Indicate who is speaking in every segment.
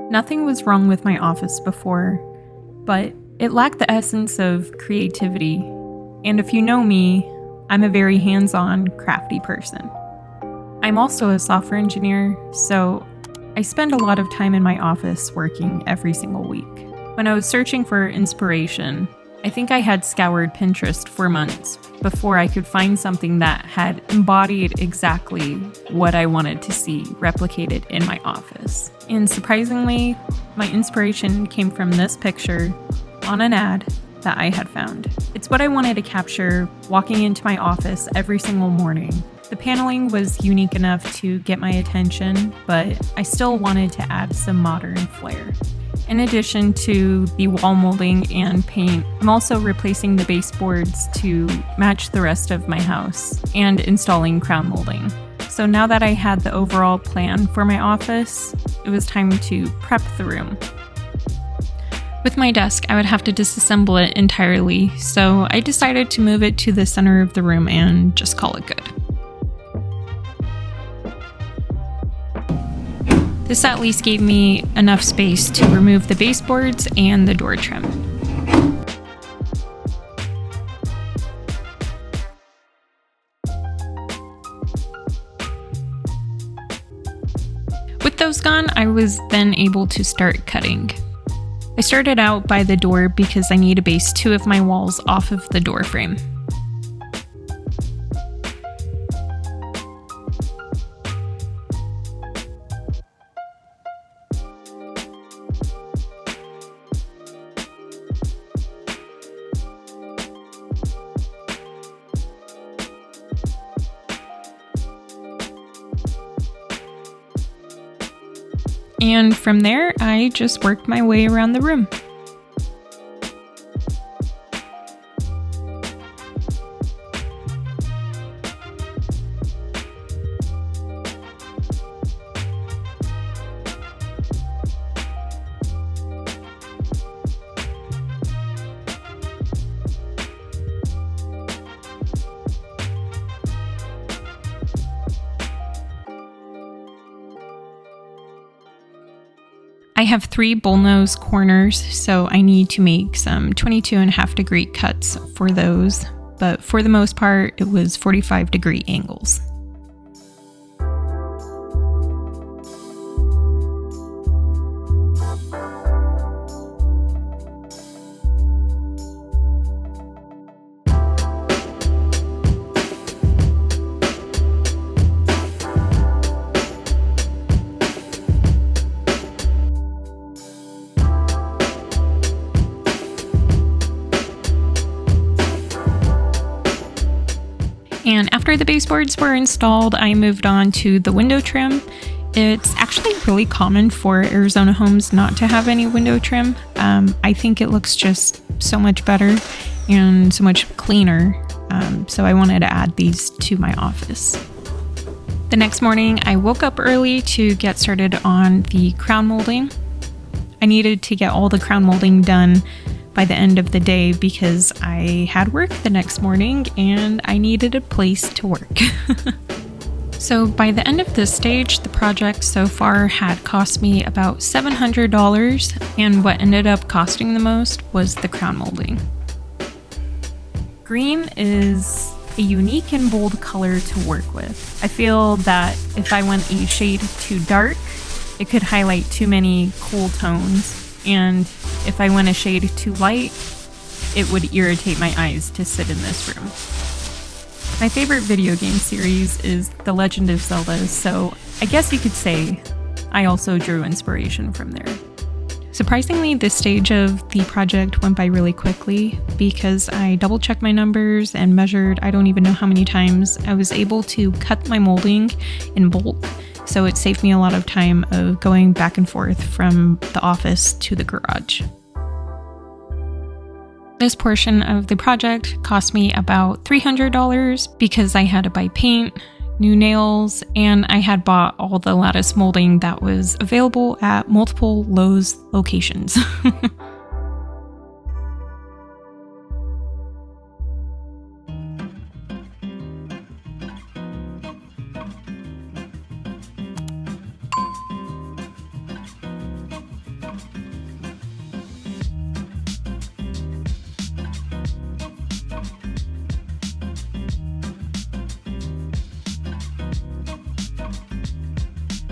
Speaker 1: Nothing was wrong with my office before, but it lacked the essence of creativity. And if you know me, I'm a very hands-on, crafty person. I'm also a software engineer, so I spend a lot of time in my office working every single week. When I was searching for inspiration, I think I had scoured Pinterest for months before I could find something that had embodied exactly what I wanted to see replicated in my office. And surprisingly, my inspiration came from this picture on an ad that I had found. It's what I wanted to capture walking into my office every single morning. The paneling was unique enough to get my attention, but I still wanted to add some modern flair. In addition to the wall molding and paint, I'm also replacing the baseboards to match the rest of my house and installing crown molding. So now that I had the overall plan for my office, it was time to prep the room. With my desk, I would have to disassemble it entirely, so I decided to move it to the center of the room and just call it good. This at least gave me enough space to remove the baseboards and the door trim. With those gone, I was then able to start cutting. I started out by the door because I need to base 2 of my walls off of the door frame. And from there, I just worked my way around the room. I have 3 bullnose corners, so I need to make some 22.5-degree cuts for those, but for the most part, it was 45-degree angles. And after the baseboards were installed, I moved on to the window trim. It's actually really common for Arizona homes not to have any window trim. I think it looks just so much better and so much cleaner. So I wanted to add these to my office. The next morning, I woke up early to get started on the crown molding. I needed to get all the crown molding done by the end of the day because I had work the next morning and I needed a place to work. So by the end of this stage, the project so far had cost me about $700, and what ended up costing the most was the crown molding. Green is a unique and bold color to work with. I feel that if I went a shade too dark, it could highlight too many cool tones. And if I went a shade too light, it would irritate my eyes to sit in this room. My favorite video game series is The Legend of Zelda, so I guess you could say I also drew inspiration from there. Surprisingly, this stage of the project went by really quickly because I double-checked my numbers and measured I don't even know how many times. I was able to cut my molding in bulk, so it saved me a lot of time of going back and forth from the office to the garage. This portion of the project cost me about $300 because I had to buy paint, new nails, and I had bought all the lattice molding that was available at multiple Lowe's locations.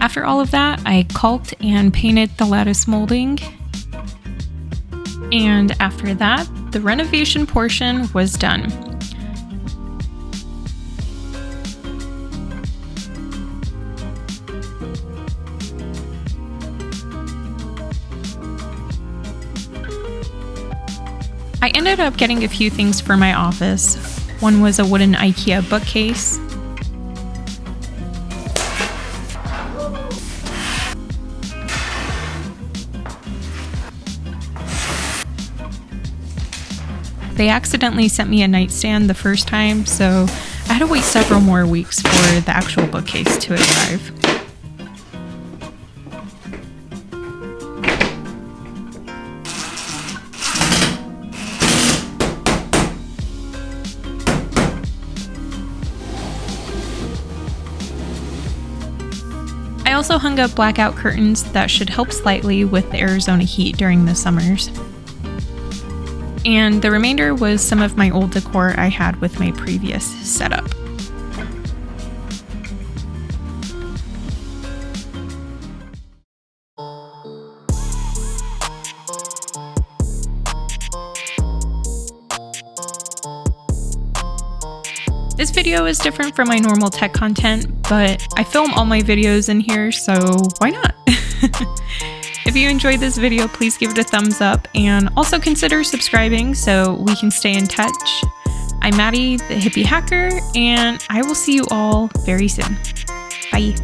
Speaker 1: After all of that, I caulked and painted the lattice molding. And after that, the renovation portion was done. I ended up getting a few things for my office. One was a wooden IKEA bookcase. They accidentally sent me a nightstand the first time, so I had to wait several more weeks for the actual bookcase to arrive. I also hung up blackout curtains that should help slightly with the Arizona heat during the summers. And the remainder was some of my old decor I had with my previous setup. This video is different from my normal tech content, but I film all my videos in here, so why not? If you enjoyed this video, please give it a thumbs up and also consider subscribing so we can stay in touch. I'm Maddie, the Hippie Hacker, and I will see you all very soon. Bye.